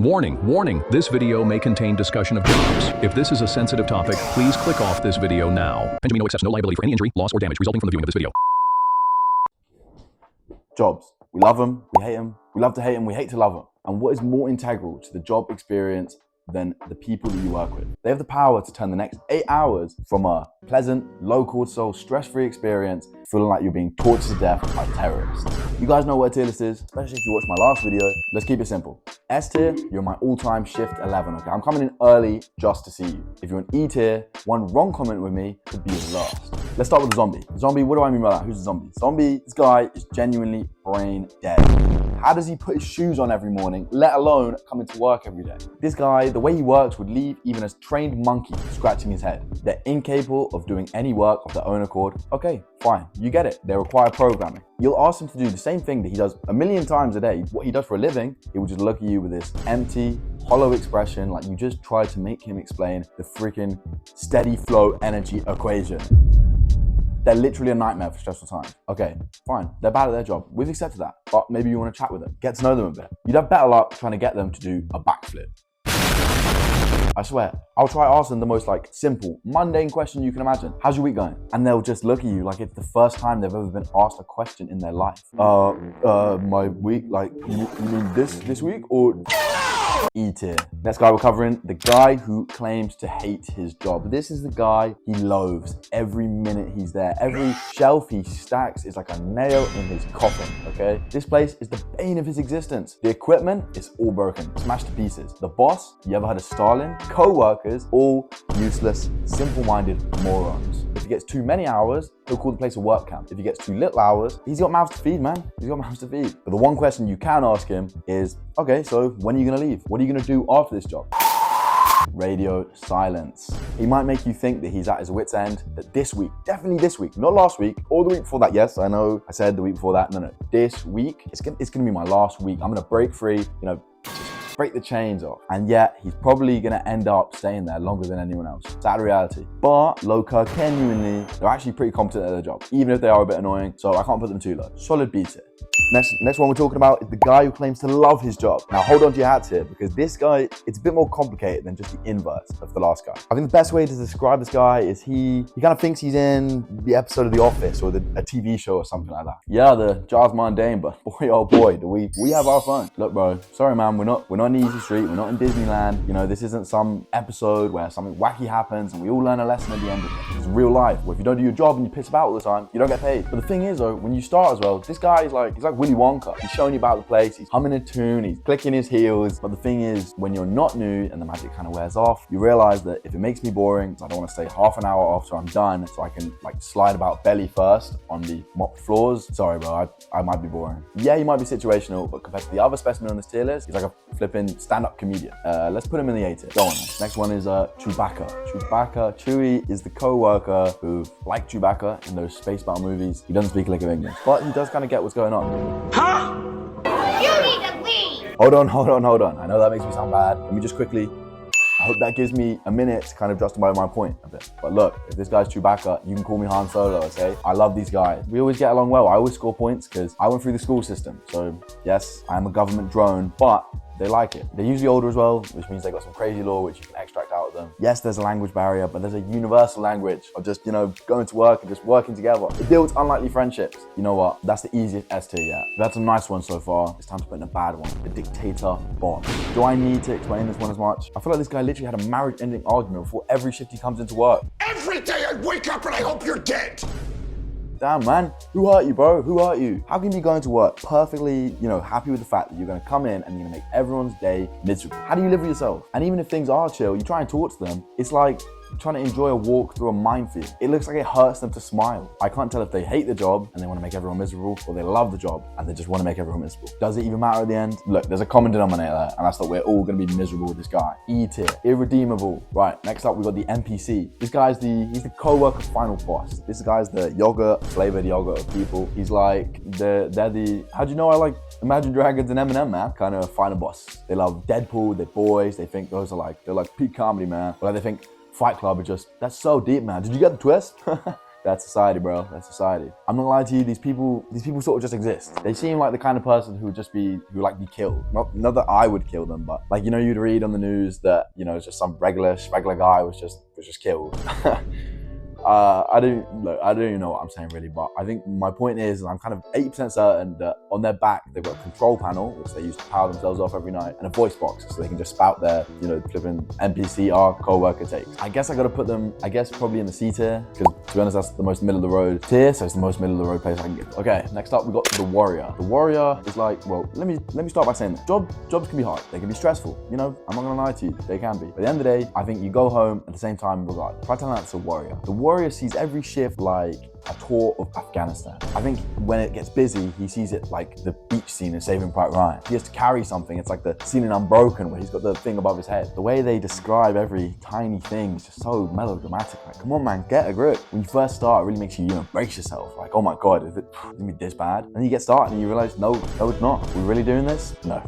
Warning, warning, this video may contain discussion of jobs. If this is a sensitive topic, please click off this video now. Benjamino accepts no liability for any injury, loss, or damage resulting from the viewing of this video. Jobs. We love them, we hate them, we love to hate them, we hate to love them. And what is more integral to the job experience than the people that you work with? They have the power to turn the next 8 hours from a pleasant, low cortisol, stress-free experience feeling like you're being tortured to death by terrorists. You guys know what a tier list is, especially if you watched my last video. Let's keep it simple. S tier, you're my all-time shift 11, okay? I'm coming in early just to see you. If you're an E tier, one wrong comment with me could be your last. Let's start with the zombie. Zombie, what do I mean by that? Who's the zombie? Zombie, this guy is genuinely brain dead. How does he put his shoes on every morning, let alone come into work every day? This guy, the way he works would leave even a trained monkey scratching his head. They're incapable of doing any work of their own accord. Okay, fine, you get it. They require programming. You'll ask him to do the same thing that he does a million times a day, what he does for a living. He will just look at you with this empty, hollow expression like you just tried to make him explain the freaking steady flow energy equation. They're literally a nightmare for stressful times. Okay, fine, they're bad at their job. We've accepted that, but maybe you want to chat with them, get to know them a bit. You'd have better luck trying to get them to do a backflip. I swear, I'll try asking the most simple, mundane question you can imagine. How's your week going? And they'll just look at you like it's the first time they've ever been asked a question in their life. My week, you mean this week or? E tier. Next guy we're covering, the guy who claims to hate his job. This is the guy he loathes every minute he's there. Every shelf he stacks is like a nail in his coffin, okay? This place is the bane of his existence. The equipment is all broken, smashed to pieces. The boss, you ever heard of Stalin? Co-workers, all useless, simple-minded morons. If he gets too many hours, he'll call the place a work camp. If he gets too little hours, he's got mouths to feed, man. He's got mouths to feed. But the one question you can ask him is, okay, so when are you gonna leave? What are you gonna do after this job? Radio silence. He might make you think that he's at his wit's end, that this week, definitely this week, not last week or the week before that. Yes, I know I said the week before that. No, this week, it's gonna be my last week. I'm gonna break free, break the chains off. And yet, he's probably gonna end up staying there longer than anyone else. Sad reality. But Loka, genuinely, they're actually pretty competent at their job, even if they are a bit annoying, so I can't put them too low. Solid B tier. Next one we're talking about is the guy who claims to love his job. Now hold on to your hats here, because this guy, it's a bit more complicated than just the inverse of the last guy. I think the best way to describe this guy is he kind of thinks he's in the episode of The Office or a TV show or something like that. Yeah, the job's mundane, but boy oh boy, do we have our fun. Look bro, sorry man, we're not in Easy Street, we're not in Disneyland. This isn't some episode where something wacky happens and we all learn a lesson at the end of it. It's real life, where if you don't do your job and you piss about all the time, you don't get paid. But the thing is though, when you start as well, this guy is he's like Willy Wonka. He's showing you about the place, he's humming a tune, he's clicking his heels. But the thing is, when you're not new and the magic kind of wears off, you realize that if it makes me boring, I don't want to stay half an hour after I'm done so I can slide about belly first on the mopped floors. Sorry bro, I might be boring. Yeah, he might be situational, but compared to the other specimen on this tier list, he's like a flipping stand-up comedian. Let's put him in the A tier. Go on. Next one is Chewbacca. Chewie is the co-worker who, like Chewbacca in those space battle movies, he doesn't speak a lick of English, but he does kind of get what's going on. Huh? You need to leave! Hold on. I know that makes me sound bad. Let me just quickly, I hope that gives me a minute to kind of justify my point a bit. But look, if this guy's Chewbacca, you can call me Han Solo, okay? I love these guys. We always get along well. I always score points because I went through the school system. So yes, I am a government drone, but they like it. They're usually older as well, which means they got some crazy law which you can extract out of them. Yes, there's a language barrier, but there's a universal language of just, going to work and just working together. It builds unlikely friendships. You know what? That's the easiest S tier yet. We've had some nice ones so far. It's time to put in a bad one. The dictator boss. Do I need to explain this one as much? I feel like this guy literally had a marriage-ending argument before every shift he comes into work. Every day I wake up and I hope you're dead. Damn, man. Who hurt you, bro? Who hurt you? How can you be going to work perfectly, happy with the fact that you're going to come in and you're going to make everyone's day miserable? How do you live with yourself? And even if things are chill, you try and talk to them, it's like trying to enjoy a walk through a minefield. It looks like it hurts them to smile. I can't tell if they hate the job and they want to make everyone miserable, or they love the job and they just want to make everyone miserable. Does it even matter at the end? Look, there's a common denominator there, and that's that we're all going to be miserable with this guy. E tier, irredeemable. Right, next up we've got the NPC. This guy's he's the co-worker final boss. This guy's the yogurt, flavored yogurt of people. He's like, they're the, how do you know I like Imagine Dragons and Eminem, man? Kind of final boss. They love Deadpool, they're boys, they think those are they're like peak comedy, man. But they think Fight Club is just, that's so deep, man. Did you get the twist? That's society, bro. That's society. I'm not gonna lie to you, these people sort of just exist. They seem like the kind of person who would just be, who like be killed. Not that I would kill them, but like, you know, you'd read on the news that, you know, just some regular guy was just killed. I don't even know what I'm saying really, but I think my point is, I'm kind of 80% certain that on their back they've got a control panel which they use to power themselves off every night, and a voice box so they can just spout their, you know, flipping NPC coworker takes. I guess I gotta put them, probably in the C tier, because to be honest, that's the most middle of the road tier, so it's the most middle of the road place I can get. Okay, next up we got the warrior. The warrior is like, well, let me start by saying that jobs can be hard, they can be stressful. You know, I'm not gonna lie to you, they can be. But at the end of the day, I think you go home at the same time regardless. If I tell that's a warrior. The warrior sees every shift like a tour of Afghanistan. I think when it gets busy, he sees it like the beach scene in Saving Private Ryan. He has to carry something. It's like the scene in Unbroken where he's got the thing above his head. The way they describe every tiny thing is just so melodramatic. Like, come on, man, get a grip. When you first start, it really makes you, you know, brace yourself. Like, oh my God, is it gonna be this bad? And then you get started and you realize, no, it's not. We're really doing this? No.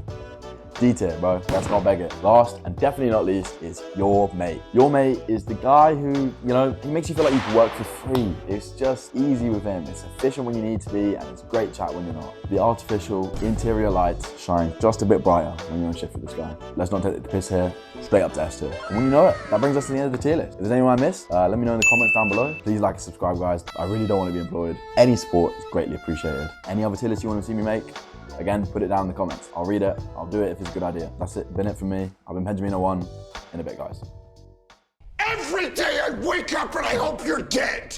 D tier, bro. Let's not beg it. Last and definitely not least is your mate. Your mate is the guy who, you know, he makes you feel like you can work for free. It's just easy with him. It's efficient when you need to be, and it's great chat when you're not. The artificial interior lights shine just a bit brighter when you're on shift with this guy. Let's not take the piss here. Straight up to S tier. And when you know it, that brings us to the end of the tier list. If there's anyone I missed, let me know in the comments down below. Please like and subscribe, guys. I really don't want to be employed. Any support is greatly appreciated. Any other tier list you want to see me make? Again, put it down in the comments. I'll read it. I'll do it if it's a good idea. That's it. Been it for me. I've been Benjamin01. In a bit, guys. Every day I wake up and I hope you're dead.